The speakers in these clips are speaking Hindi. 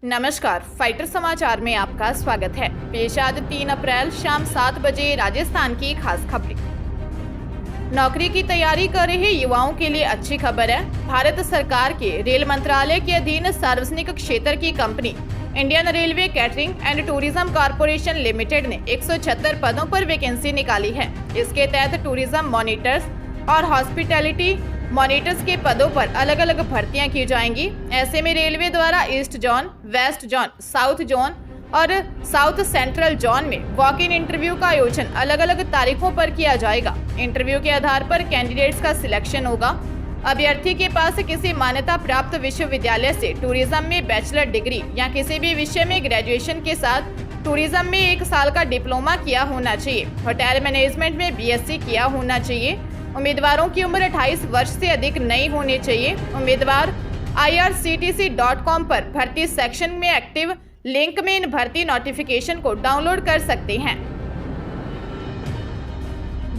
नमस्कार, फाइटर समाचार में आपका स्वागत है। पेश आज 3 अप्रैल शाम 7 बजे राजस्थान की खास खबरें। नौकरी की तैयारी कर रहे युवाओं के लिए अच्छी खबर है। भारत सरकार के रेल मंत्रालय के अधीन सार्वजनिक क्षेत्र की company Indian railway catering and tourism corporation limited ने 176 पदों पर वैकेंसी निकाली है। इसके तहत टूरिज्म मॉनिटर्स और हॉस्पिटैलिटी मॉनिटर्स के पदों पर अलग अलग भर्तियां की जाएंगी। ऐसे में रेलवे द्वारा east zone, west zone, south zone और साउथ सेंट्रल जोन में वॉक इन इंटरव्यू का आयोजन अलग अलग तारीखों पर किया जाएगा। इंटरव्यू के आधार पर कैंडिडेट्स का सिलेक्शन होगा। अभ्यर्थी के पास किसी मान्यता प्राप्त विश्वविद्यालय से टूरिज्म में बैचलर डिग्री या किसी भी विषय में ग्रेजुएशन के साथ टूरिज्म में 1 साल का डिप्लोमा किया होना चाहिए। होटल मैनेजमेंट में बीएससी किया होना चाहिए। उम्मीदवारों की उम्र 28 वर्ष से अधिक नहीं होनी चाहिए। उम्मीदवार irctc.com पर भर्ती सेक्शन में एक्टिव लिंक में इन भर्ती नोटिफिकेशन को डाउनलोड कर सकते हैं।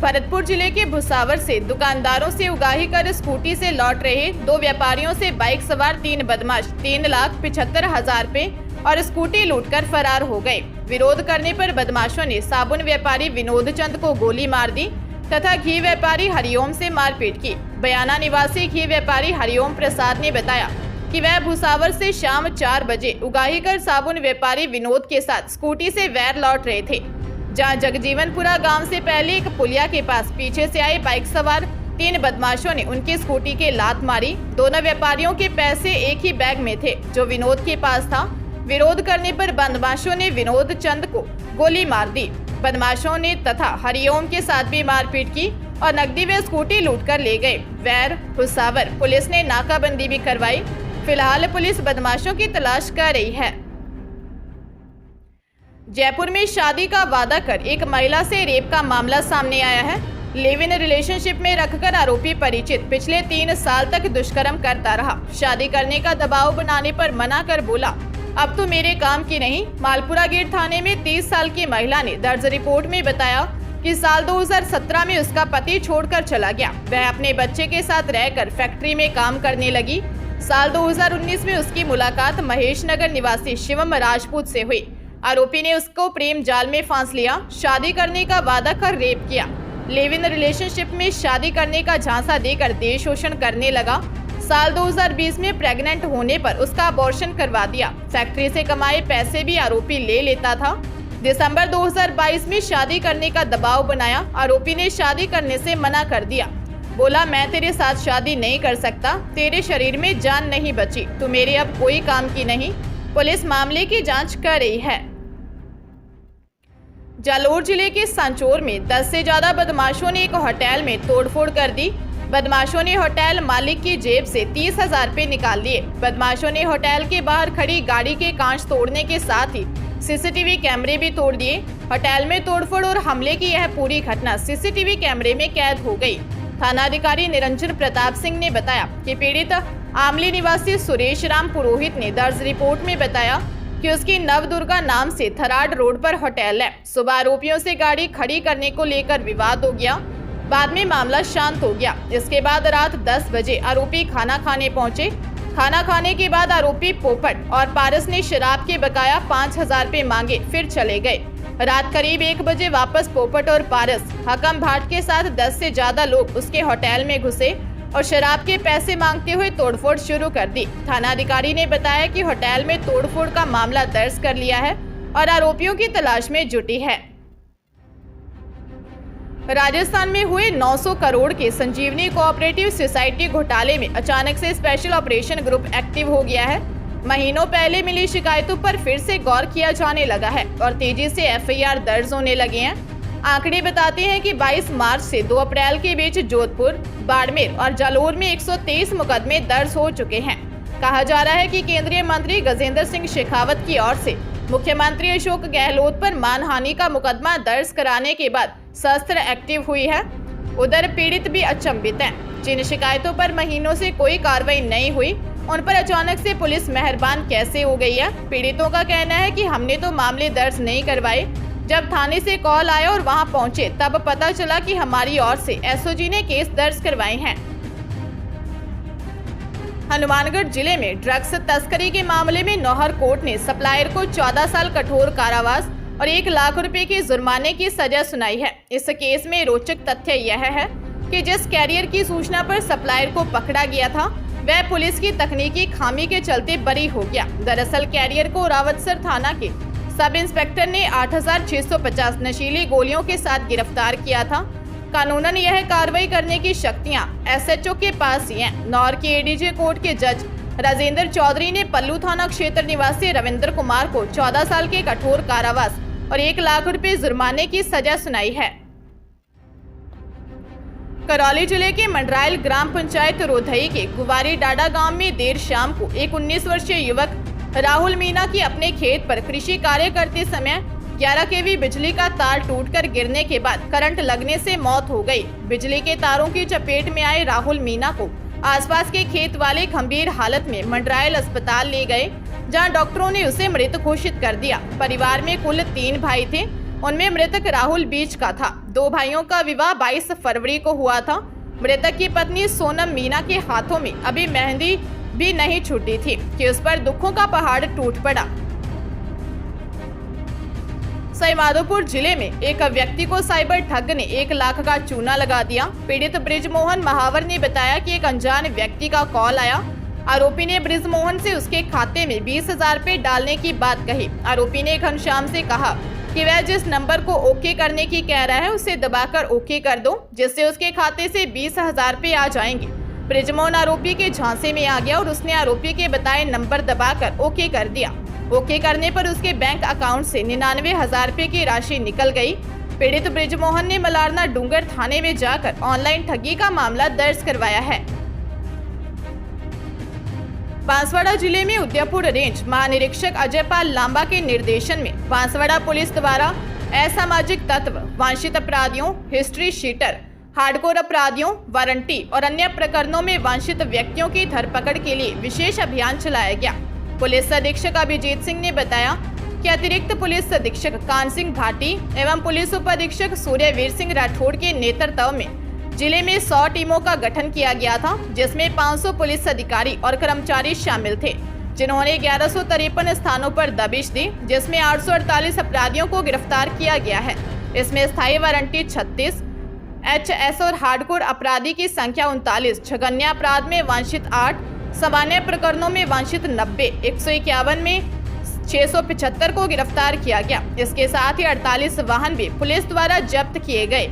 भरतपुर जिले के भुसावर से दुकानदारों से उगाही कर स्कूटी से लौट रहे 2 व्यापारियों से बाइक सवार 3 बदमाश 3,75,000 रुपए और स्कूटी लूटकर फरार हो गए। विरोध करने पर बदमाशों ने साबुन व्यापारी विनोद चंद को गोली मार दी तथा घी व्यापारी हरिओम से मारपीट की। बयाना निवासी घी व्यापारी हरिओम प्रसाद ने बताया कि वह भुसावर से शाम 4 बजे उगाही कर साबुन व्यापारी विनोद के साथ स्कूटी से वैर लौट रहे थे, जहां जगजीवनपुरा गांव से पहले एक पुलिया के पास पीछे से आए बाइक सवार 3 बदमाशों ने उनकी स्कूटी के लात मारी। दोनों व्यापारियों के पैसे एक ही बैग में थे जो विनोद के पास था। विरोध करने पर बदमाशों ने विनोद चंद को गोली मार दी। बदमाशों ने तथा हरिओम के साथ भी मारपीट की और नकदी व स्कूटी लूटकर ले गए। वैर भुसावर पुलिस ने नाकाबंदी भी करवाई। फिलहाल पुलिस बदमाशों की तलाश कर रही है। जयपुर में शादी का वादा कर एक महिला से रेप का मामला सामने आया है। लिव इन रिलेशनशिप में रखकर आरोपी परिचित पिछले 3 साल तक दुष्कर्म करता रहा। शादी करने का दबाव बनाने पर मना कर बोला, अब तो मेरे काम की नहीं। मालपुरा गेट थाने में 30 साल की महिला ने दर्ज रिपोर्ट में बताया कि साल 2017 में उसका पति छोड़कर चला गया। वह अपने बच्चे के साथ रहकर फैक्ट्री में काम करने लगी। साल 2019 में उसकी मुलाकात महेश नगर निवासी शिवम राजपूत से हुई। आरोपी ने उसको प्रेम जाल में फांस लिया, शादी करने का वादा कर रेप किया। लिव इन रिलेशनशिप में शादी करने का झांसा देकर देह शोषण करने लगा। साल 2020 में प्रेग्नेंट होने पर उसका अबॉर्शन करवा दिया। फैक्ट्री से कमाए पैसे भी आरोपी ले लेता था। दिसंबर 2022 में शादी करने का दबाव बनाया। आरोपी ने शादी करने से मना कर दिया। बोला, मैं तेरे साथ शादी नहीं कर सकता, तेरे शरीर में जान नहीं बची, तू मेरे अब कोई काम की नहीं। पुलिस मामले की जांच कर रही है। जालोर जिले के सांचौर में 10 से ज्यादा बदमाशों ने एक होटल में तोड़फोड़ कर दी। बदमाशों ने होटल मालिक की जेब से 30,000 रुपए निकाल लिए। बदमाशों ने होटल के बाहर खड़ी गाड़ी के कांच तोड़ने के साथ ही सीसीटीवी कैमरे भी तोड़ दिए। होटल में तोड़फोड़ और हमले की यह पूरी घटना सीसीटीवी कैमरे में कैद हो गई। थानाधिकारी निरंजन प्रताप सिंह ने बताया कि पीड़ित आमली निवासी सुरेश राम पुरोहित ने दर्ज रिपोर्ट में बताया कि उसकी नवदुर्गा नाम से थराड रोड पर होटल है। सुबह आरोपियों से गाड़ी खड़ी करने को लेकर विवाद हो गया। बाद में मामला शांत हो गया। इसके बाद रात 10 बजे आरोपी खाना खाने पहुंचे। खाना खाने के बाद आरोपी पोपट और पारस ने शराब के बकाया 5,000 रुपए मांगे, फिर चले गए। रात करीब 1 बजे वापस पोपट और पारस हकम भाट के साथ 10 से ज्यादा लोग उसके होटल में घुसे और शराब के पैसे मांगते हुए तोड़फोड़ शुरू कर दी। थानाधिकारी ने बताया कि होटल में तोड़फोड़ का मामला दर्ज कर लिया है और आरोपियों की तलाश में जुटी है। राजस्थान में हुए 900 करोड़ के संजीवनी कोऑपरेटिव सोसाइटी घोटाले में अचानक से स्पेशल ऑपरेशन ग्रुप एक्टिव हो गया है। महीनों पहले मिली शिकायतों पर फिर से गौर किया जाने लगा है और तेजी से एफआईआर दर्ज होने लगे हैं। आंकड़े बताते हैं कि 22 मार्च से 2 अप्रैल के बीच जोधपुर, बाड़मेर और जालोर में 123 मुकदमे दर्ज हो चुके हैं। कहा जा रहा है कि केंद्रीय मंत्री गजेंद्र सिंह शेखावत की ओर से मुख्यमंत्री अशोक गहलोत पर मानहानि का मुकदमा दर्ज कराने के बाद शस्त्र एक्टिव हुई है। उधर पीड़ित भी अचंभित हैं। जिन शिकायतों पर महीनों से कोई कार्रवाई नहीं हुई, उन पर अचानक से पुलिस मेहरबान कैसे हो गई है। पीड़ितों का कहना है कि हमने तो मामले दर्ज नहीं करवाए। जब थाने से कॉल आया और वहां पहुंचे तब पता चला कि हमारी ओर से एसओजी ने केस दर्ज करवाए हैं। हनुमानगढ़ जिले में ड्रग्स तस्करी के मामले में नौहर कोर्ट ने सप्लायर को 14 साल कठोर कारावास और 1 लाख रुपए के जुर्माने की सजा सुनाई है। इस केस में रोचक तथ्य यह है कि जिस कैरियर की सूचना पर सप्लायर को पकड़ा गया था वह पुलिस की तकनीकी खामी के चलते बरी हो गया। दरअसल कैरियर को रावतसर थाना के सब इंस्पेक्टर ने 8650 नशीली गोलियों के साथ गिरफ्तार किया था। कानूनन यह कार्रवाई करने की शक्तियां एसएचओ के पास ही हैं। नौर के एडीजे कोर्ट के जज राजेंद्र चौधरी ने पल्लू थाना क्षेत्र निवासी रविंद्र कुमार को 14 साल के कठोर कारावास और 1 लाख रुपए जुर्माने की सजा सुनाई है। करौली जिले के मंडरायल ग्राम पंचायत रोधई के गुवारी डाडा गांव में देर शाम को एक 19 वर्षीय युवक राहुल मीना की अपने खेत पर कृषि कार्य करते समय 11 केवी बिजली का तार टूटकर गिरने के बाद करंट लगने से मौत हो गई। बिजली के तारों की चपेट में आए राहुल मीना को आसपास के खेत वाले गंभीर हालत में मंडरायल अस्पताल ले गए, जहां डॉक्टरों ने उसे मृत घोषित कर दिया। परिवार में कुल 3 भाई थे, उनमें मृतक राहुल बीच का था। 2 भाइयों का विवाह 22 फरवरी को हुआ था। मृतक की पत्नी सोनम मीना के हाथों में अभी मेहंदी भी नहीं छूटी थी कि उस पर दुखों का पहाड़ टूट पड़ा। सवाईमाधोपुर जिले में एक व्यक्ति को साइबर ठग ने 1 लाख का चूना लगा दिया। पीड़ित ब्रिजमोहन महावर ने बताया कि एक अनजान व्यक्ति का कॉल आया। आरोपी ने ब्रिजमोहन से उसके खाते में 20,000 रुपए डालने की बात कही। आरोपी ने घनश्याम से कहा कि वह जिस नंबर को ओके करने की कह रहा है उसे दबाकर ओके कर दो, जिससे उसके खाते से 20,000 रुपए आ जाएंगे। ब्रिजमोहन आरोपी के झांसे में आ गया और उसने आरोपी के बताए नंबर दबाकर ओके कर दिया। ओके करने पर उसके बैंक अकाउंट से 99,000 रुपए की राशि निकल गई। पीड़ित ब्रिजमोहन ने मलारना डूंगर थाने में जाकर ऑनलाइन ठगी का मामला दर्ज करवाया है। बांसवाड़ा जिले में उदयपुर रेंज महानिरीक्षक अजय पाल लांबा के निर्देशन में बांसवाड़ा पुलिस द्वारा असामाजिक तत्व, वांछित अपराधियों, हिस्ट्री शीटर, हार्डकोर अपराधियों, वारंटी और अन्य प्रकरणों में वांछित व्यक्तियों की धरपकड़ के लिए विशेष अभियान चलाया गया। पुलिस अधीक्षक अभिजीत सिंह ने बताया कि अतिरिक्त पुलिस अधीक्षक कान सिंह भाटी एवं पुलिस उप अधीक्षक सूर्यवीर सिंह राठौड़ के नेतृत्व में जिले में 100 टीमों का गठन किया गया था, जिसमें 500 पुलिस अधिकारी और कर्मचारी शामिल थे, जिन्होंने 1153 स्थानों पर दबिश दी, जिसमें 848 अपराधियों को गिरफ्तार किया गया है। इसमें स्थायी वारंटी 36, एचएस और हार्डकोर अपराधी की संख्या 39, जघन्य अपराध में वांछित 8, सामान्य प्रकरणों में वांछित 90, 151 में 675 को गिरफ्तार किया गया। इसके साथ ही 48 वाहन भी पुलिस द्वारा जब्त किए गए।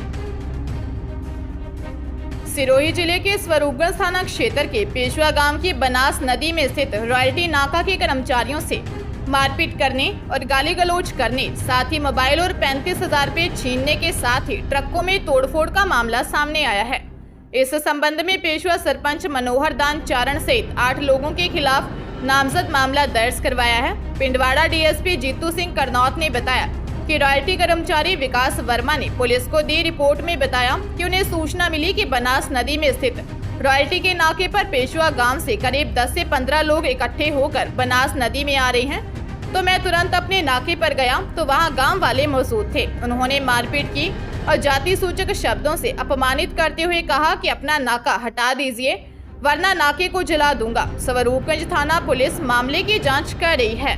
सिरोही जिले के स्वरूपगंज थाना क्षेत्र के पेशवा गांव की बनास नदी में स्थित रॉयल्टी नाका के कर्मचारियों से मारपीट करने और गाली गलौज करने, साथ ही मोबाइल और 35,000 रुपए छीनने के साथ ही ट्रकों में तोड़फोड़ का मामला सामने आया है। इस संबंध में पेशवा सरपंच मनोहर दान चारण सहित 8 लोगों के खिलाफ नामजद मामला दर्ज करवाया है। पिंडवाड़ा डीएसपी जीतू सिंह करनौत ने बताया कि रॉयल्टी कर्मचारी विकास वर्मा ने पुलिस को दी रिपोर्ट में बताया कि उन्हें सूचना मिली कि बनास नदी में स्थित रॉयल्टी के नाके पर पेशवा गांव से करीब 10 से 15 लोग इकट्ठे होकर बनास नदी में आ रहे हैं, तो मैं तुरंत अपने नाके पर गया तो वहां गांव वाले मौजूद थे। उन्होंने मारपीट की और जाति सूचक शब्दों से अपमानित करते हुए कहा कि अपना नाका हटा दीजिए वरना नाके को जला दूंगा। स्वरूपगंज थाना पुलिस मामले की जांच कर रही है।